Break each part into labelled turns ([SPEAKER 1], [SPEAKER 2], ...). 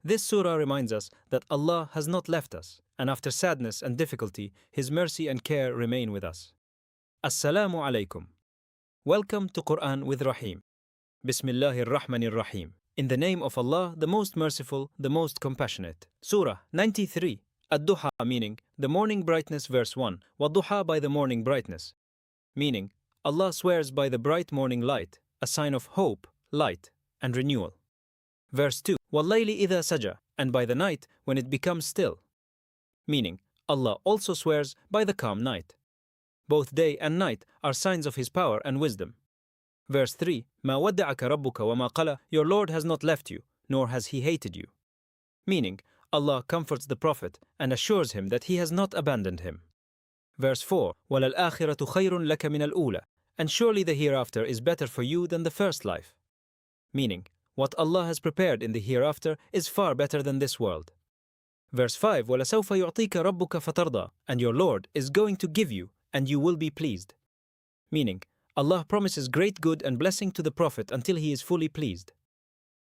[SPEAKER 1] This surah reminds us that Allah has not left us, and after sadness and difficulty, His mercy and care remain with us. Assalamu Alaikum. Welcome to Quran with Rahim. Bismillahir Rahmanir Rahim. In the name of Allah, the most merciful, the most compassionate. Surah 93. Ad-Duha, meaning the morning brightness, verse 1. Wad-Duha, by the morning brightness. Meaning, Allah swears by the bright morning light, a sign of hope, light, and renewal. Verse 2. Wal-layli idha saja, and by the night when it becomes still. Meaning, Allah also swears by the calm night. Both day and night are signs of His power and wisdom. Verse 3. Ma wadda'aka rabbuka wa ma qala, your Lord has not left you, nor has He hated you. Meaning, Allah comforts the Prophet and assures him that He has not abandoned him. Verse 4. وَلَلْآخِرَةُ خَيْرٌ لَكَ مِنَ الْأُولَى, and surely the hereafter is better for you than the first life. Meaning, what Allah has prepared in the hereafter is far better than this world. Verse 5. وَلَسَوْفَ يُعْطِيكَ رَبُّكَ فَتَرْضَى, and your Lord is going to give you, and you will be pleased. Meaning, Allah promises great good and blessing to the Prophet until he is fully pleased.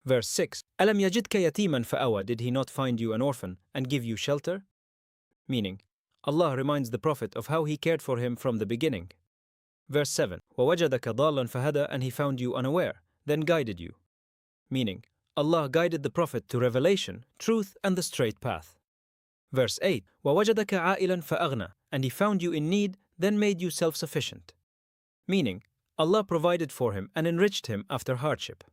[SPEAKER 1] Verse 6. أَلَمْ يَجِدْكَ يَتِيمًا فَأَوَى, did He not find you an orphan and give you shelter? Meaning, Allah reminds the Prophet of how He cared for him from the beginning. Verse 7. وَوَجَدَكَ ضَالًّا فَهَدَى, and He found you unaware, then guided you. Meaning, Allah guided the Prophet to revelation, truth, and the straight path. Verse 8. وَوَجَدَكَ عَائِلًا فَأَغْنَى, and He found you in need, then made you self-sufficient. Meaning, Allah provided for him and enriched him after hardship.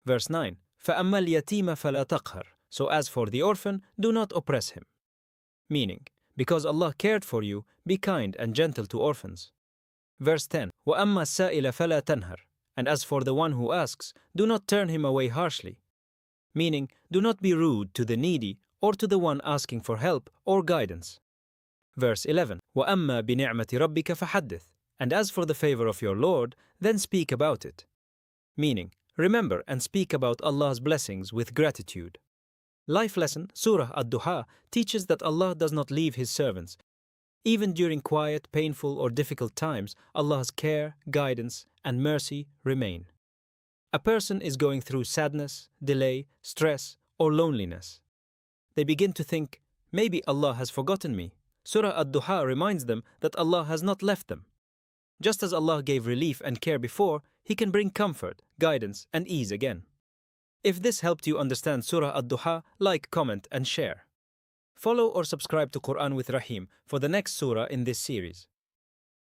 [SPEAKER 1] Verse 9. فَأَمَّا الْيَتِيمَ فَلَا تَقْهَرْ, so as for the orphan, do not oppress him. Meaning, because Allah cared for you, be kind and gentle to orphans. Verse 10. وَأَمَّا السَّائِلَ فَلَا تَنْهَرْ, and as for the one who asks, do not turn him away harshly. Meaning, do not be rude to the needy or to the one asking for help or guidance. Verse 11. وَأَمَّا بِنِعْمَةِ رَبِّكَ فَحَدِّثْ, and as for the favor of your Lord, then speak about it. Meaning, remember and speak about Allah's blessings with gratitude. Life lesson, Surah Ad-Duha, teaches that Allah does not leave His servants. Even during quiet, painful, or difficult times, Allah's care, guidance, and mercy remain. A person is going through sadness, delay, stress, or loneliness. They begin to think, maybe Allah has forgotten me. Surah Ad-Duha reminds them that Allah has not left them. Just as Allah gave relief and care before, He can bring comfort, guidance, and ease again. If this helped you understand Surah Ad-Duha, like, comment, and share. Follow or subscribe to Quran with Rahim for the next surah in this series.